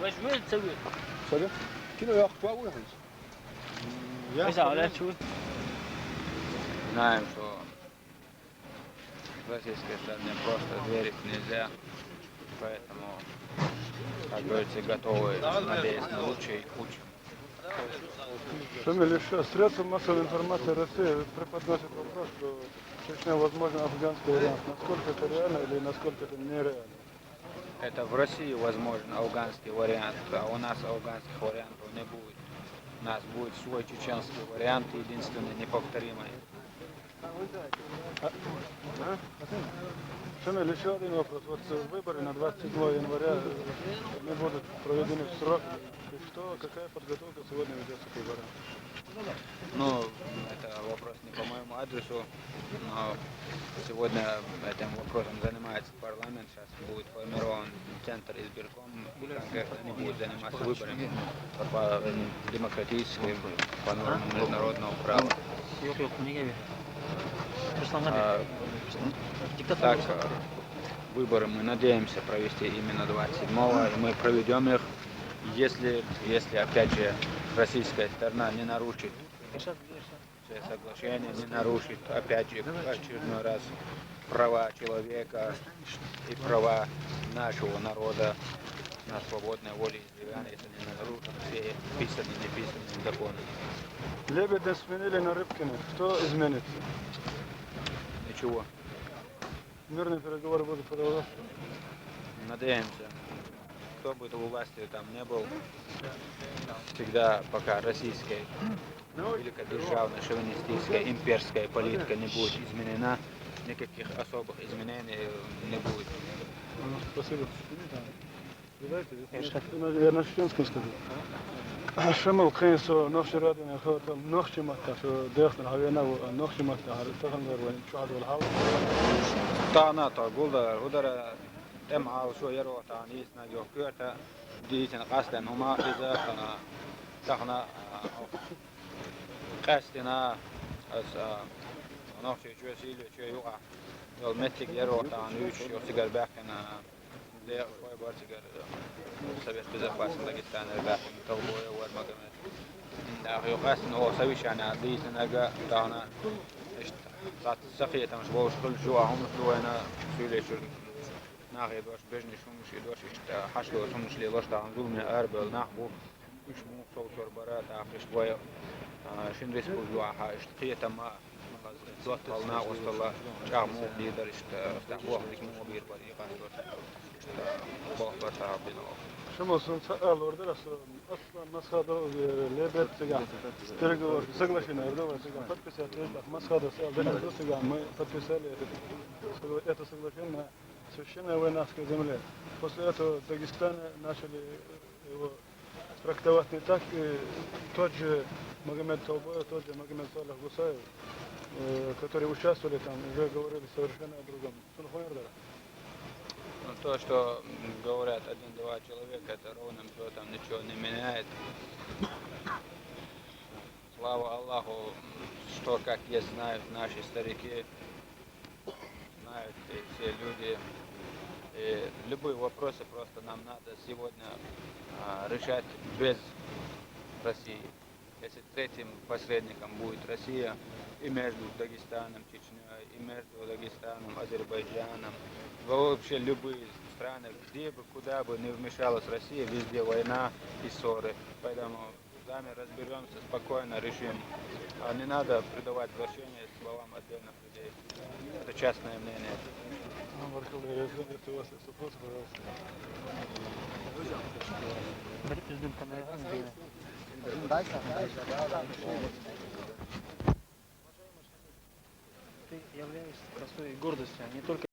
Возьми целую. Söyle. Kilo yakpa uygun. Знаем, что в российской стране просто верить нельзя, поэтому, как говорится, готовы надеяться на лучшее и худшее. Шамиль, еще средства массовой информации России преподносят вопрос, что Чечня, возможно, афганский вариант. Насколько это реально или насколько это нереально? Это в России возможен афганский вариант, а у нас афганских вариантов не будет. У нас будет свой чеченский вариант, единственный неповторимый. Шамиль, еще один вопрос. Вот выборы на 27 января не будут проведены в срок. И что, какая подготовка сегодня ведется к выборам? Ну, это вопрос не по моему адресу, но сегодня этим вопросом занимается парламент, сейчас будет формирован центр избирком, и конкретно они будут заниматься выборами по демократическим, по нормам международного права. Так, выборы мы надеемся провести именно 27-го, и мы проведем их, если опять же российская сторона не нарушит все соглашения, не нарушит опять же в очередной раз права человека и права нашего народа на свободное волеизъявление, если не нарушат все писанные и неписанные законы. Лебедя сменили на Рыбкина. Что изменится? Ничего. Мирные переговоры будут продолжаться? Надеемся. Кто бы у власти там не был, всегда пока российская великодержавная, шовинистическая, имперская политика не будет изменена, никаких особых изменений не будет. Спасибо. Я на чеченском скажу. شمال قيسو نخش رادنا خاطر نخش مكة داخل هوينا ونخش مكة على تغنر وين شو عدو الحال. تانا تقول ودر تمع شو يروح تاني سنجو كيرتا ديتنا قصدنا هما إذا تخنا قصدنا as نخش شو سيلو شو يوقع يوم متك يروح تاني شو سيجار بحكنا ليه شوي بارتيجر سبيت بزاف Дагестан ребята толбой ورمجمات да يقاس إنه هو سويش يعني عديس نجا تاعنا إيش تاع السقية تمش بوش كل جوا هم شلو أنا سويلي شو ناخي دوش بجني شو مش دوش إيش حشلو شو مش لي دوش تاع نزول من أربل ناخبو إيش مو صوت برا تاع إيش شوية شن ريسكو جوا إيش قية ما زوت طلنا وصل شاع مو بيقدر إيش تحبوه إيش مو بير بري قاس دوش بوه بتاع بينه شمال سأل وردنا أصلا مسخدة لبيت سجع ترجع سجلشنا وردنا سجع فتكسر ترجع مسخدة سأل بين الدوس سجع ما فتكسر это соглашение священное воинское земле. После этого Дагестан начали его трактовать не так, и тот же Магомед Толбой, тот же Магомед Салах Гусаев, которые участвовали там, уже говорили совершенно о другом. Ну, то, что говорят один-два человека, это ровным счетом ничего не меняет. Слава Аллаху, что, как есть, знают наши старики, знают и все люди. И любые вопросы просто нам надо сегодня решать без России. Если третьим посредником будет Россия и между Дагестаном, Чечней, и между Дагестаном, Азербайджаном, вообще любые страны, где бы, куда бы не вмешалась Россия, везде война и ссоры. Поэтому сами разберемся, спокойно решим. А не надо придавать значение словам отдельных людей. Это частное мнение. Ты являешься простой гордостью, а не только